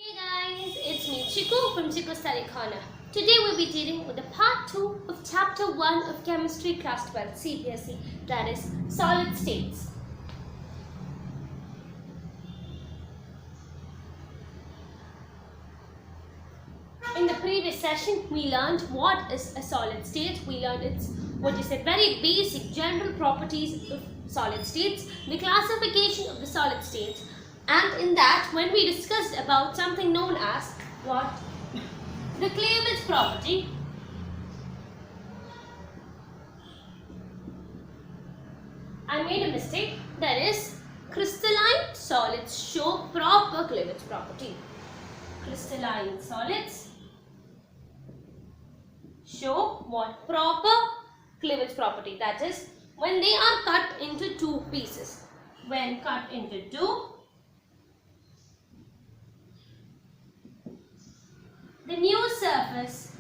Hey guys, it's me Chiku from Chiku Study Corner. Today we'll be dealing with the part 2 of chapter 1 of Chemistry Class 12 CBSE, that is solid states. In the previous session, we learned what is a solid state. We learned its very basic general properties of solid states, the classification of the solid states, and in that when we discussed about something known as what? The cleavage property. I made a mistake. That is, crystalline solids show proper cleavage property. Crystalline solids show what? Proper cleavage property. That is, when they are cut into two pieces. When cut into two, the new surface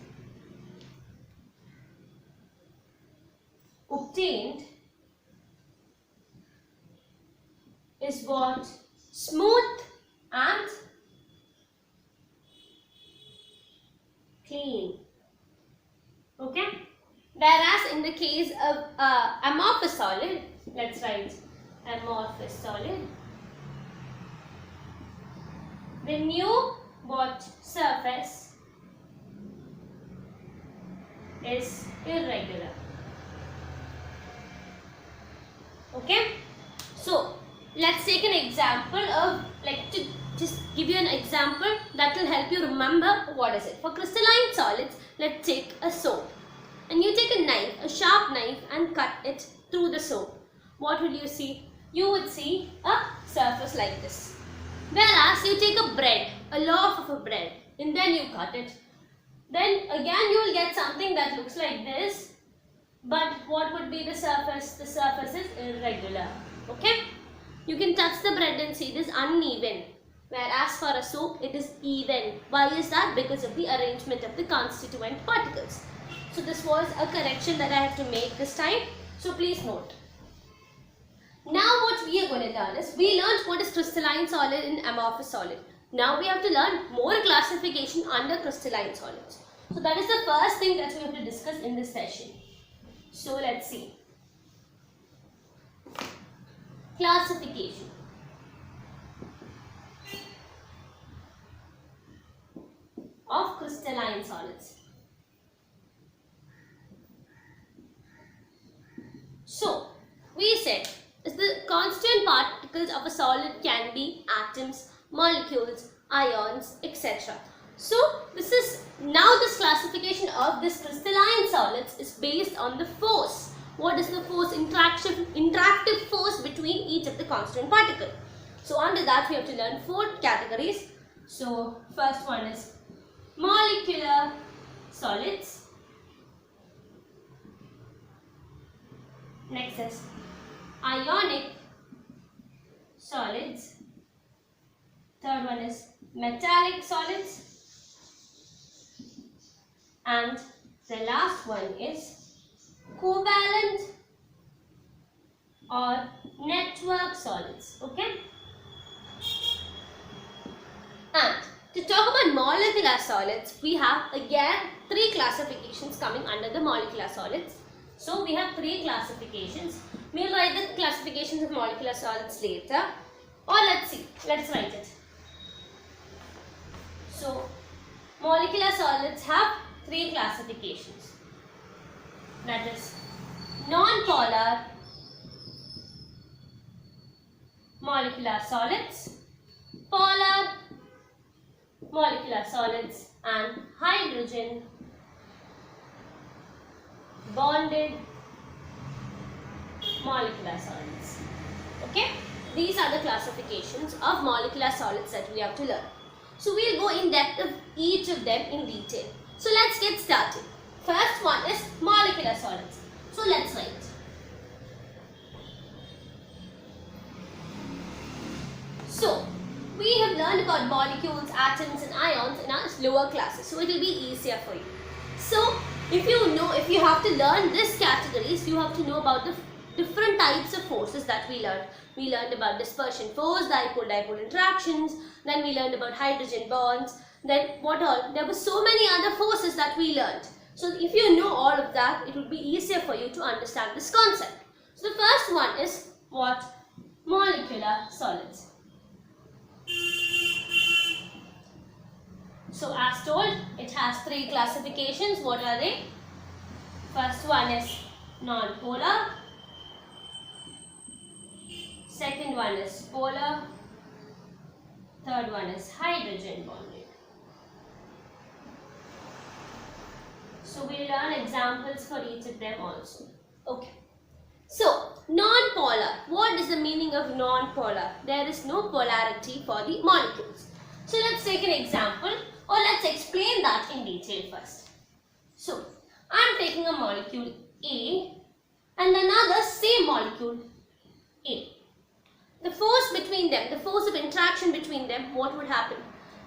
obtained is what? Smooth and clean. Okay? Whereas in the case of amorphous solid, let's write amorphous solid, the new what? Surface is irregular. Okay? So, let's take an example of, to just give you an example that will help you remember what is it. For crystalline solids, let's take a soap. And you take a knife, a sharp knife, and cut it through the soap. What will you see? You would see a surface like this. Whereas you take a bread, a loaf of a bread, and then you cut it. Then again you will get something that looks like this. But what would be the surface? The surface is irregular. Okay? You can touch the bread and see it is uneven. Whereas for a soap, it is even. Why is that? Because of the arrangement of the constituent particles. So this was a correction that I have to make this time. So please note. Now what we are going to learn is, we learned what is crystalline solid and amorphous solid. Now we have to learn more classification under crystalline solids. So that is the first thing that we have to discuss in this session. So let's see. Classification. Of crystalline solids. So, we said the constituent particles of a solid can be atoms, molecules, ions, etc. So, this classification of this crystalline solids is based on the force. What is the force? Interactive force between each of the constituent particle. So, under that we have to learn 4 categories. So, first one is molecular solids. Next is ionic solids. Third one is metallic solids. And the last one is covalent or network solids. Okay? And to talk about molecular solids, we have again 3 classifications coming under the molecular solids. So we have 3 classifications. We will write the classifications of molecular solids later. Or let's write it. So molecular solids have 3 classifications. That is non-polar molecular solids, polar molecular solids, and hydrogen bonded molecular solids. Okay? These are the classifications of molecular solids that we have to learn. So we'll go in depth of each of them in detail. So let's get started. First one is molecular solids. So let's write. So we have learned about molecules, atoms and ions in our lower classes. So it will be easier for you. So if you have to learn these categories, you have to know about the different types of forces that we learned. We learned about dispersion force, dipole-dipole interactions, then we learned about hydrogen bonds, then what all? There were so many other forces that we learned. So if you know all of that, it would be easier for you to understand this concept. So the first one is what? Molecular solids. So as told, it has three classifications. What are they? First one is non-polar. Second one is polar. Third one is hydrogen bonded. So we'll learn examples for each of them also. Okay. So non-polar. What is the meaning of non-polar? There is no polarity for the molecules. So let's take an example, or let's explain that in detail first. So I am taking a molecule A and another same molecule A. The force between them, the force of interaction between them, what would happen?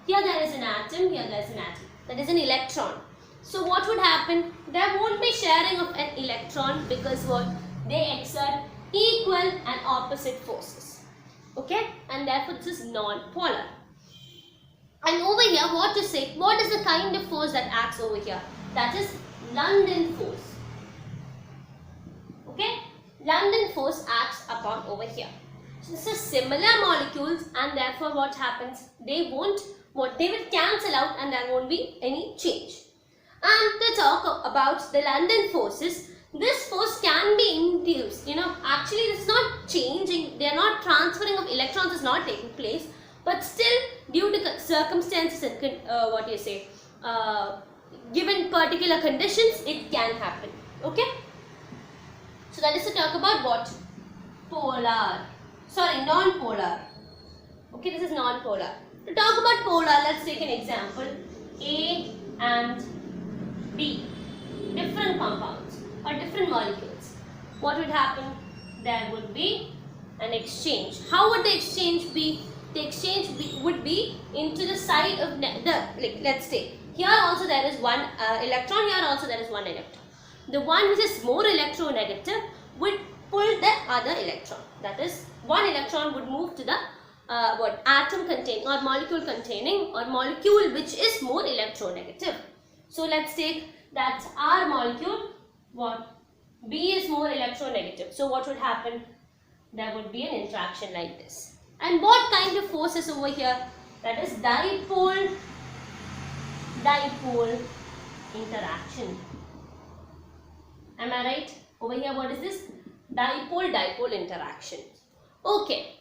Here there is an atom, here there is an atom. That is an electron. So what would happen? There won't be sharing of an electron because what? They exert equal and opposite forces. Okay? And therefore this is non-polar. And over here, what to say? What is the kind of force that acts over here? That is London force. Okay? London force acts upon over here. So this is similar molecules, and therefore what happens? They will cancel out and there won't be any change. And to talk about the London forces, this force can be induced. Actually this is not changing, they are not transferring of electrons is not taking place, but still due to circumstances and given particular conditions, it can happen. Okay? So that is to talk about what? Non-polar. Okay, this is non-polar. To talk about polar, let's take an example. A and B. Different compounds or different molecules. What would happen? There would be an exchange. How would the exchange be? The exchange would be into the side of let's say here also there is one electron, here also there is one electron. The one which is more electronegative would pull the other electron. That is, one electron would move to the atom containing or molecule containing or molecule which is more electronegative. So let's take that our molecule, what? B is more electronegative. So what would happen? There would be an interaction like this. And what kind of force is over here? That is dipole interaction. Am I right? Over here, what is this? Dipole interaction. Okay.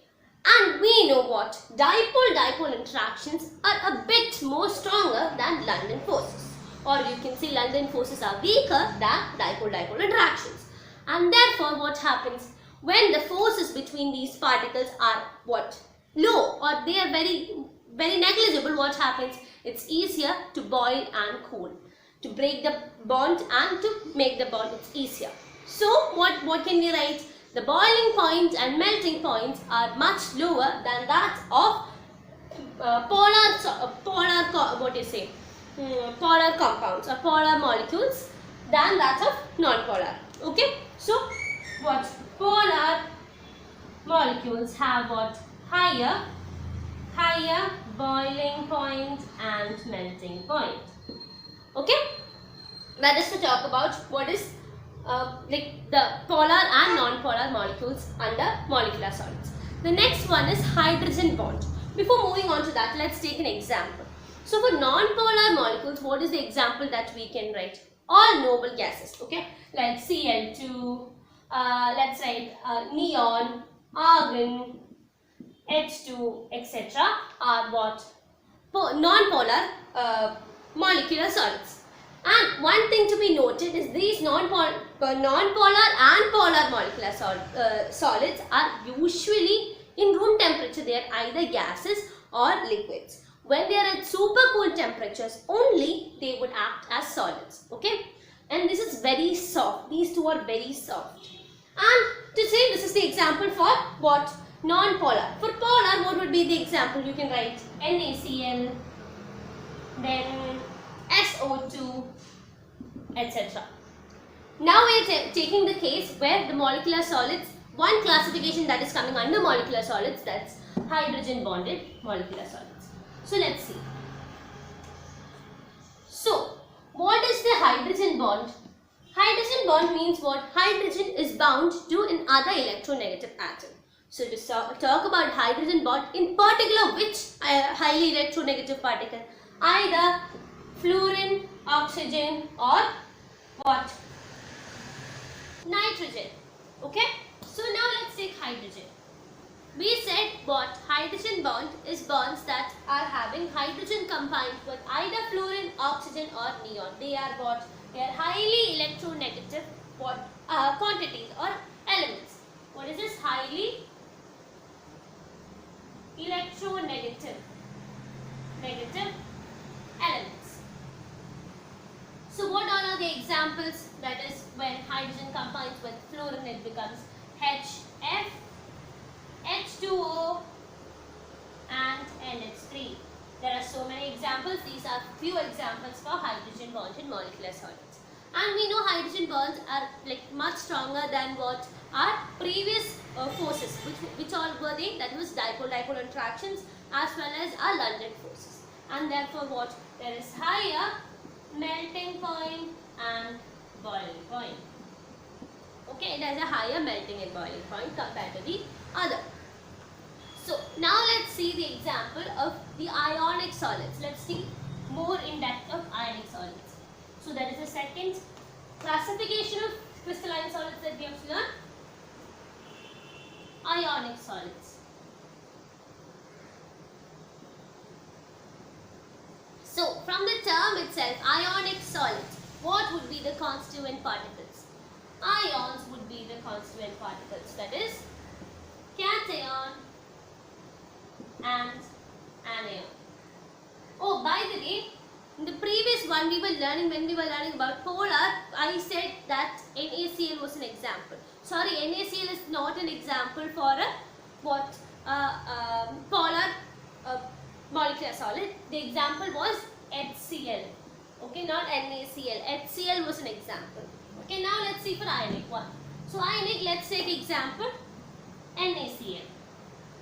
And we know what? Dipole interactions are a bit more stronger than London forces. Or you can say London forces are weaker than dipole interactions. And therefore, what happens? When the forces between these particles are what? Low, or they are very, very negligible, what happens? It's easier to boil and cool. To break the bond and to make the bond, it's easier. So, what can we write? The boiling point and melting points are much lower than that of polar compounds or polar molecules than that of non-polar. Okay? So, what? Polar molecules have what? Higher boiling point and melting point. Okay? That is to talk about what is the polar and non-polar molecules under molecular solids. The next one is hydrogen bond. Before moving on to that, let's take an example. So for non-polar molecules, what is the example that we can write? All noble gases, okay? Like Cl2, let's write neon, argon, H2, etc. are what? Non-polar molecular solids. And one thing to be noted is these non-polar and polar molecular solids are usually in room temperature. They are either gases or liquids. When they are at super cool temperatures only, they would act as solids. Okay? And this is very soft. These two are very soft. And to say this is the example for what? Non-polar. For polar, what would be the example? You can write NaCl, then SO2, etc. Now we are taking the case where the molecular solids, one classification that is coming under molecular solids, that's hydrogen bonded molecular solids. So let's see. So what is the hydrogen bond? Hydrogen bond means what? Hydrogen is bound to another electronegative atom. So to talk about hydrogen bond, in particular which highly electronegative particle? Either fluorine, oxygen or what? Nitrogen. Okay? So now let's take hydrogen. We said what? Hydrogen bond is bonds that are having hydrogen combined with either fluorine, oxygen or neon. They are what? They are highly electronegative what quantities or elements. What is this? Highly electronegative elements. So what all are the examples? That is when hydrogen combines with fluorine, it becomes HF, H2O and NH3. There are so many examples. These are few examples for hydrogen bonded molecular solids. And we know hydrogen bonds are like much stronger than what our previous forces, which all were they? That was dipole-dipole interactions as well as our London forces. And therefore what? There is higher melting point and boiling point. Okay, it has a higher melting and boiling point compared to the other. So now let's see the example of the ionic solids. Let's see more in depth of ionic solids. So that is the second classification of crystalline solids that we have to learn. Ionic solids. So from the term itself, ionic solids, what would be the constituent particles? Ions would be the constituent particles, that is cation and anion. Oh, by the way, in the previous one when we were learning about polar, I said that NaCl was an example. Sorry, NaCl is not an example for a polar molecular solid. The example was HCl. Okay, not NaCl. HCl was an example. Okay, now let's see for ionic one. So ionic, let's take example NaCl.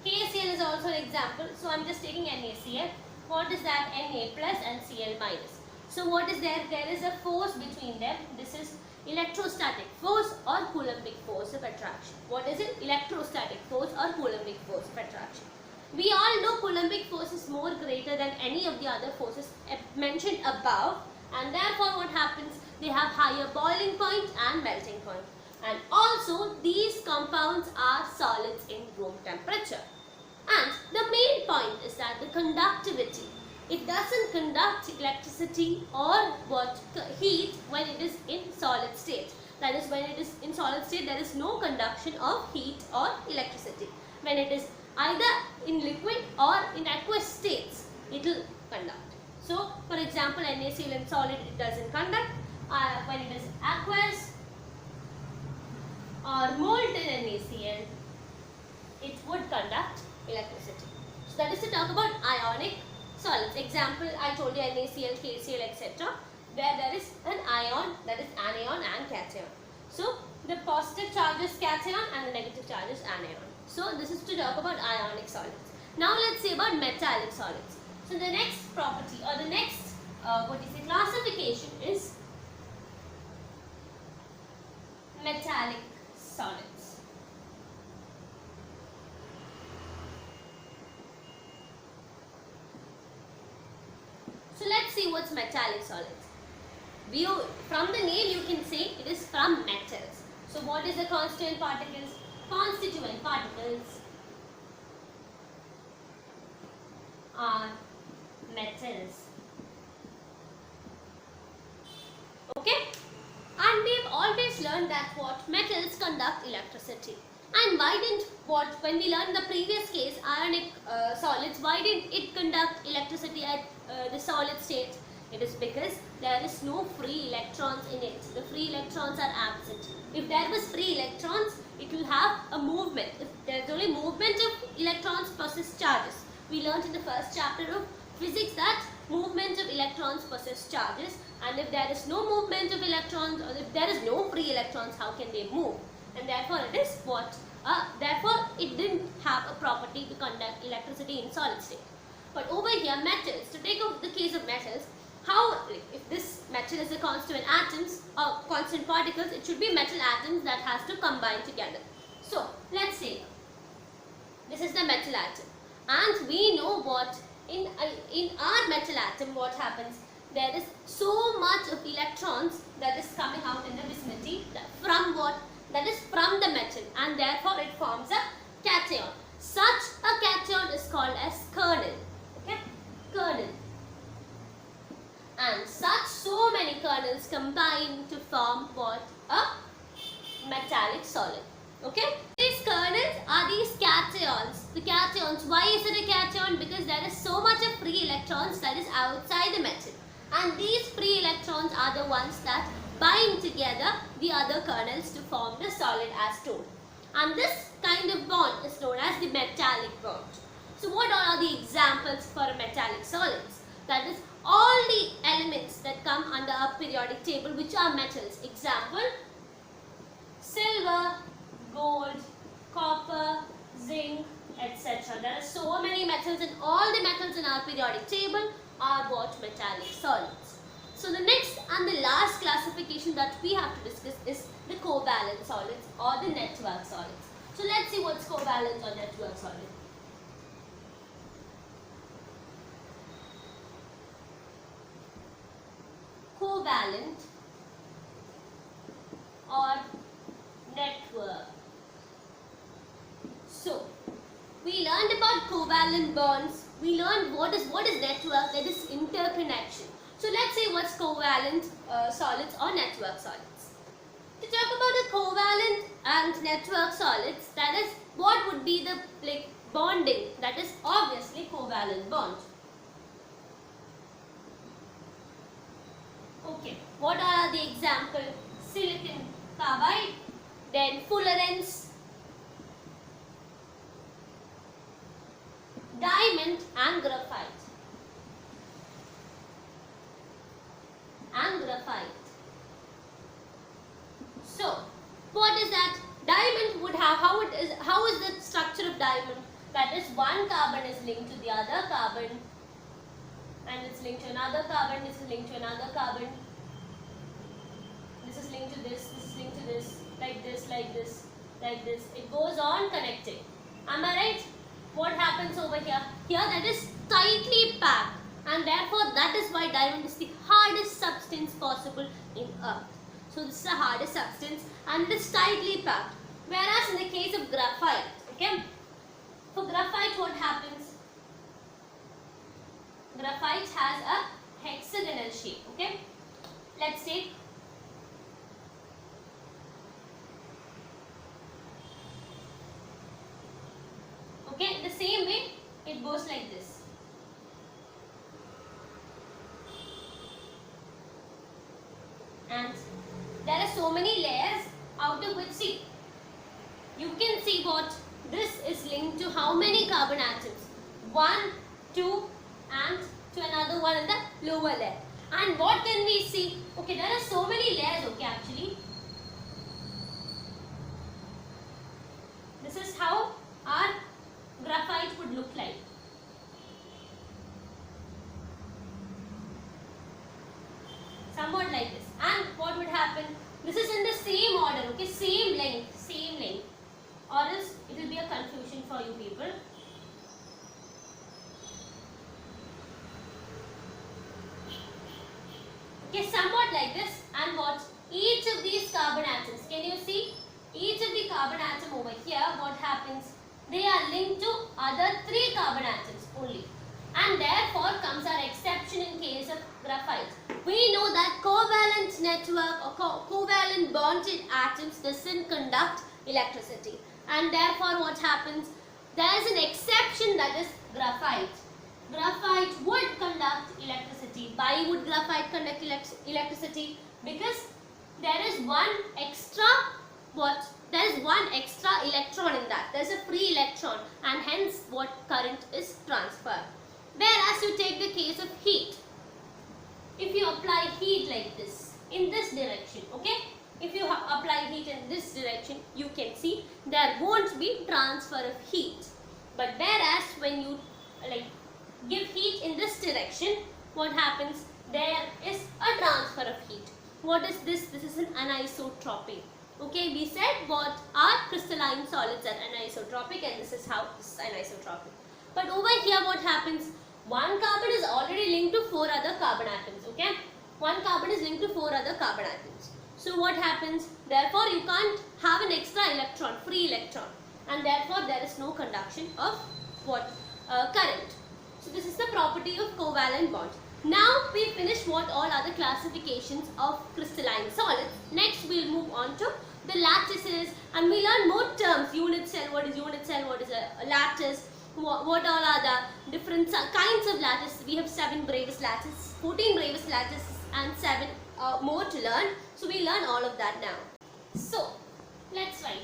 KCl is also an example. So I'm just taking NaCl. What is that? Na plus and Cl minus. So what is there? There is a force between them. This is electrostatic force or Coulombic force of attraction. What is it? Electrostatic force or Coulombic force of attraction. We all know Coulombic force is more greater than any of the other forces mentioned above, and therefore what happens? They have higher boiling point and melting point. And also these compounds are solids in room temperature. And the main point is that the conductivity. It doesn't conduct electricity or heat when it is in solid state. That is, when it is in solid state, there is no conduction of heat or electricity. When it is either in liquid or in aqueous states, it will conduct. So, for example, NaCl in solid, it doesn't conduct. When it is aqueous or molten NaCl, it would conduct electricity. So that is to talk about ionic solids. Example, I told you NaCl, KCl, etc. Where there is an ion, that is anion and cation. So the positive charge is cation and the negative charge is anion. So this is to talk about ionic solids. Now let's say about metallic solids. So the next property or the next classification is metallic solids. So let's see what's metallic solids. From the name you can say it is from metals. So what is the constituent particles? Constituent particles are metals. Okay? And we've always learned that what metals conduct electricity. And why didn't when we learned the previous case, ionic solids, why didn't it conduct electricity at the solid state? It is because there is no free electrons in it. The free electrons are absent. If there was free electrons, it will have a movement. If there is only movement of electrons possess charges. We learned in the first chapter of physics that movement of electrons possess charges, and if there is no movement of electrons, or if there is no free electrons, how can they move? And therefore it is what? Therefore it didn't have a property to conduct electricity in solid state. But over here, metals, to take up the case of metals, how, if this metal is a constant atoms or constant particles, it should be metal atoms that has to combine together. So let's say this is the metal atom, and we know what in our metal atom what happens. There is so much of electrons that is coming out in the vicinity from what? That is from the metal, and therefore it forms a cation. Such a cation is called as kernel. Okay, kernel. And such so many kernels combine to form what? A metallic solid. Okay, these kernels are these cations. The cations. Why is it a cation? Because there is so much of free electrons that is outside the metal, and these free electrons are the ones that bind together the other kernels to form the solid as told. And this kind of bond is known as the metallic bond. So what are the examples for a metallic solids? That is all the elements that come under a periodic table which are metals. Example: silver, gold, copper, zinc, etc. There are so many metals, and all the metals in our periodic table are what? Metallic solids. So the next and the last classification that we have to discuss is the covalent solids or the network solids. So let's see what's covalent or network solid. Covalent or network. So we learned about covalent bonds. We learned what is network, that is interconnection. So let's see what's covalent solids or network solids. To talk about the covalent and network solids, that is what would be the bonding, that is obviously covalent bond. Okay, what are the example? Silicon carbide, then fullerenes, diamond and graphite. So what is that? Diamond would have, how is the structure of diamond? That is, one carbon is linked to the other carbon, and it's linked to another carbon, this is linked to another carbon, this is linked to this is linked to this, like this, like this, like this. It goes on connecting. Am I right? What happens over here? Here that is tightly packed, and therefore that is why diamond is the hardest substance possible in earth. So this is the hardest substance and it is tightly packed. Whereas in the case of graphite, okay, for graphite what happens? Graphite has a hexagonal shape, okay. Let's take okay, the same way it goes like this. And there are so many layers, out of which, see, you can see what this is linked to how many carbon atoms? 1, 2 and to another one in the lower layer. And what can we see? Okay, there are so many layers, okay, actually. This is how our graphite would look like. Somewhat like this. And what would happen? This is in the same order, okay, same length, or else it will be a confusion for you people. Okay, somewhat like this. And what? Each of these carbon atoms, can you see? Each of the carbon atom over here, what happens? They are linked to other 3 carbon atoms only. And therefore comes our exception in case of graphite. We know that covalent network or covalent bonded atoms doesn't conduct electricity. And therefore what happens? There is an exception, that is graphite. Graphite would conduct electricity. Why would graphite conduct electricity? Because there is one extra what? There is one extra electron in that. There is a free electron, and hence what current is transferred. Whereas you take the case of heat. if you apply heat like this, in this direction, okay? If you apply heat in this direction, you can see there won't be transfer of heat. But whereas when you like give heat in this direction, what happens? There is a transfer of heat. What is this? This is an anisotropy. Okay, we said what are crystalline solids are anisotropic, and this is how this is anisotropic. But over here what happens? One carbon is already linked to 4 other carbon atoms, okay? One carbon is linked to 4 other carbon atoms. So what happens? Therefore you can't have an extra electron, free electron, and therefore there is no conduction of what? Current. So this is the property of covalent bond. Now we finish what all other classifications of crystalline solids. Next we will move on to the lattices, and we learn more terms. Unit cell, what is unit cell, what is a lattice, what all are the different kinds of lattice. We have 7 Bravais lattices, 14 Bravais lattices, and 7 more to learn. So we learn all of that now. So let's write.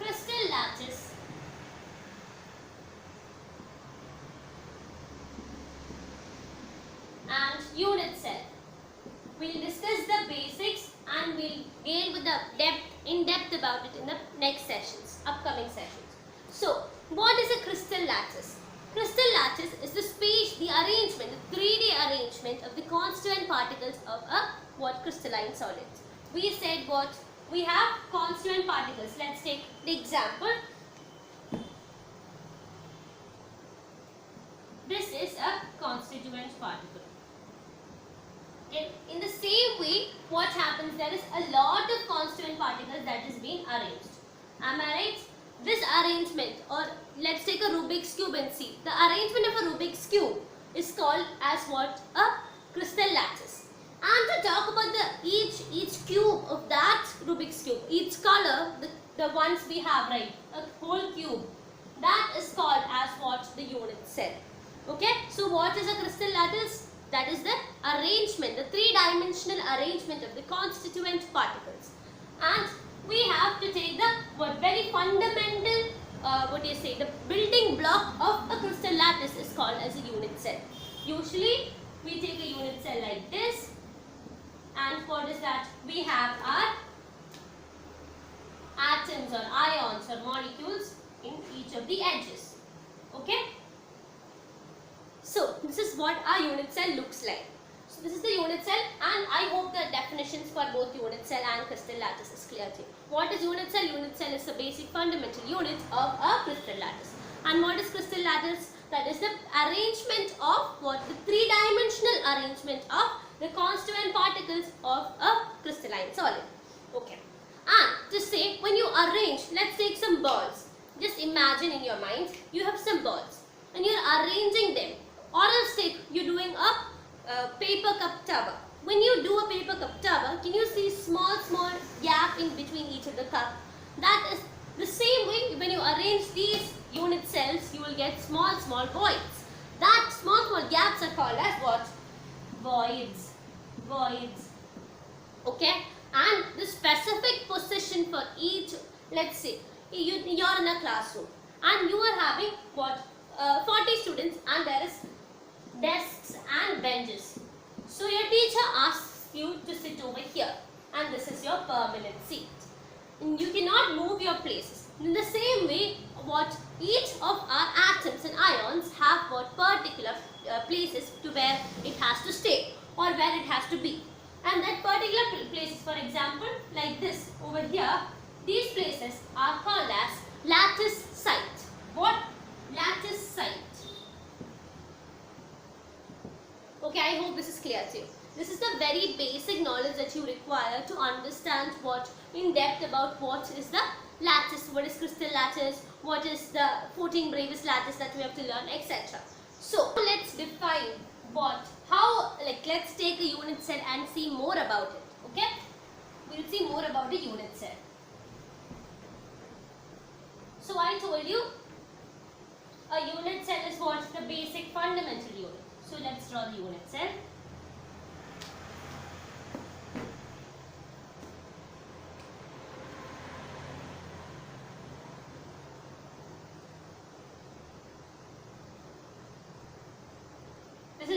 Crystal lattice and unit cell. We'll discuss the basics and we'll gain with the in depth about it in the next sessions, upcoming sessions. So, what is a crystal lattice? Crystal lattice is the the arrangement, the 3D arrangement of the constituent particles of a crystalline solid. We said what? We have constituent particles. Let's take the example. This is a constituent particle. In the same way, what happens? There is a lot of constituent particles that is being arranged. Am I right? This arrangement, or let's take a Rubik's cube and see. The arrangement of a Rubik's cube is called as what? A crystal lattice. And to talk about each cube of that Rubik's cube, each color, the ones we have, right, a whole cube, that is called as what? The unit cell. Okay, so what is a crystal lattice? That is the arrangement, the 3-dimensional arrangement of the constituent particles. And we have to take the very fundamental, the building block of a crystal lattice is called as a unit cell. Usually we take a unit cell like this, and what is that? We have our atoms or ions or molecules in each of the edges. Okay? So this is what our unit cell looks like. So this is the unit cell, and I hope the definitions for both unit cell and crystal lattice is clear to you. What is unit cell? Unit cell is the basic fundamental unit of a crystal lattice. And what is crystal lattice? That is the arrangement of what? The 3-dimensional arrangement of the constituent particles of a crystalline solid. Okay. And to say, when you arrange, let's take some balls. Just imagine in your mind, you have some balls and you are arranging them. Or else take, you're doing a paper cup tower. When you do a paper cup tower, can you see small gap in between each of the cup? That is the same way when you arrange these unit cells, you will get small voids. That small gaps are called as what? Voids. Okay? And the specific position for each, let's say, you're in a classroom and you are having what? 40 students, and there is desks and benches. So your teacher asks you to sit over here, and this is your permanent seat. And you cannot move your places. In the same way, what each of our atoms and ions have what particular places to where it has to stay or where it has to be. And that particular places, for example, like this over here, these places are called as lattice site. What? Lattice site. Okay, I hope this is clear to you. This is the very basic knowledge that you require to understand what in depth about what is the lattice, what is crystal lattice, what is the 14 Bravais lattice that we have to learn, etc. So let's define let's take a unit cell and see more about it. Okay, we'll see more about the unit cell. So I told you a unit cell is what? The basic fundamental unit. So let's draw the unit cell.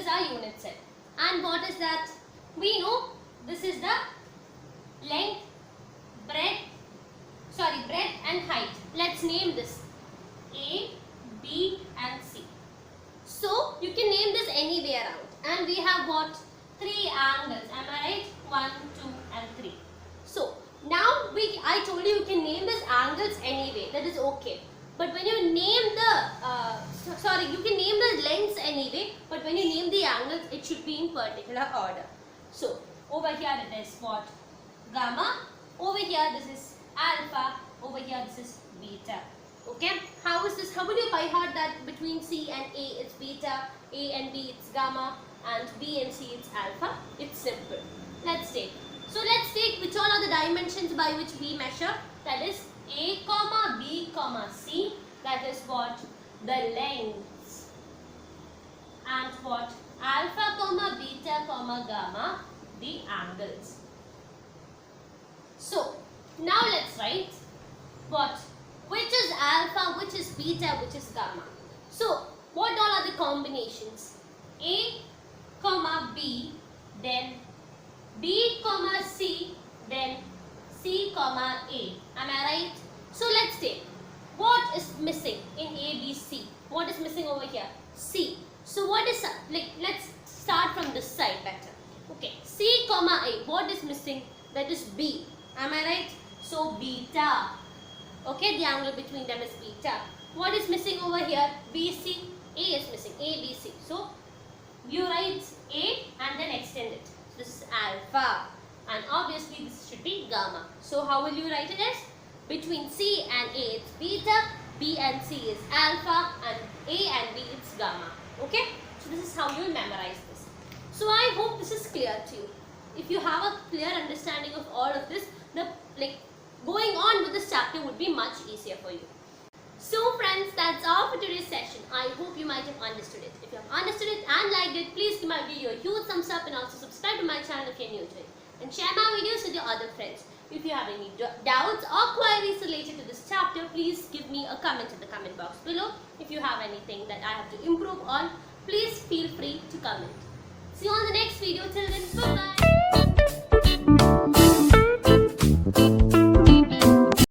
is our unit set. And what is that? We know this is the length, breadth and height. Let's name this A, B and C. So you can name this any way around. And we have what? 3 angles. Am I right? 1, 2 and 3. So now I told you can name these angles anyway. That is okay. But when you name you can name the lengths anyway. But when you name the angles, it should be in particular order. So over here it is what? Gamma. Over here this is alpha. Over here this is beta. Okay. How is this? How would you by heart that between C and A it's beta, A and B it's gamma, and B and C it's alpha? It's simple. Let's take. So let's take which all are the dimensions by which we measure. That is A, B, C. That is what? The lengths. And what? Alpha, beta, gamma. The angles. So now let's write what? Which is alpha, which is beta, which is gamma. So what all are the combinations? A, B, then B, C, then C, A. Am I right? So let's take. What is missing in A, B, C? What is missing over here? C. So what is, let's start from this side better. Okay, C, A. What is missing? That is B. Am I right? So beta. Okay, the angle between them is beta. What is missing over here? BC. A is missing. A, B, C. So you write A and then extend it. This is alpha. And obviously this should be gamma. So how will you write it as? Between C and A it's beta, B and C is alpha, and A and B it's gamma. Okay? So this is how you will memorize this. So I hope this is clear to you. If you have a clear understanding of all of this, going on with this chapter would be much easier for you. So friends, that's all for today's session. I hope you might have understood it. If you have understood it and liked it, please give my video a huge thumbs up and also subscribe to my channel if you're new to it. And share my videos with your other friends. If you have any doubts or queries related to this chapter, please give me a comment in the comment box below. If you have anything that I have to improve on, please feel free to comment. See you on the next video. Till then, bye-bye.